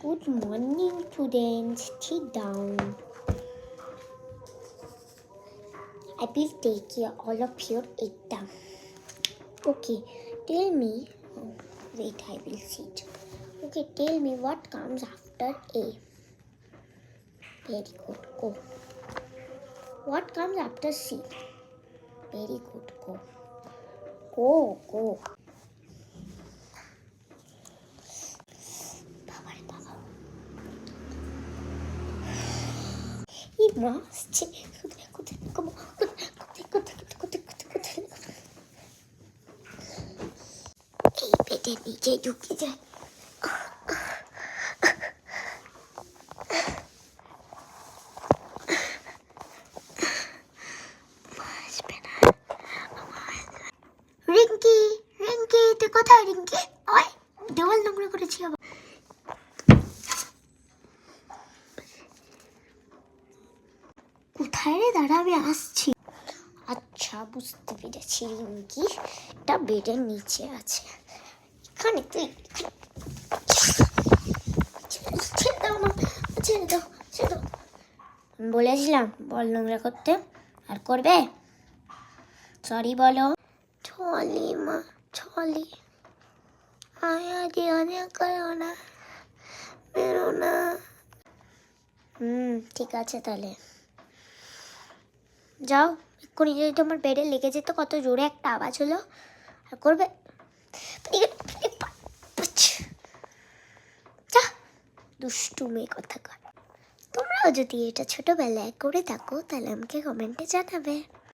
Good morning, students. Sit down. I will take care all of your exam. Okay, tell me. Wait, I will sit. Okay, tell me what comes after A. Very good. Go. What comes after C? Very good. Go. Go. এই মা আসছে এই পেটের নিচে ঢুকে যায় রিঙ্কি তুই কোথায় রিঙ্কি? ওই দেওয়াল নোংরা করেছি আবার। কোথায় রে? দাঁড়া, আমি আসছি। আচ্ছা, বুঝতে পেরেছি রিঙ্কি একটা বেডের নিচে আছে। এখানে তুই ছেড়ে দাও। বলেছিলাম বল নোংরা করতে, আর করবে? সরি বলো। ছলি মা, ছলি আয়াদি অনেক করো না, বেরো না। ঠিক আছে তাহলে যাও। এক্ষুনি যদি তোমার বেডে লেগে যেত, কত জোরে একটা আওয়াজ হলো। আর করবে? যা দুষ্টু মেয়ে কথা কর। তোমরাও যদি এটা ছোটবেলায় করে থাকো তাহলে আমাকে কমেন্টে জানাবে।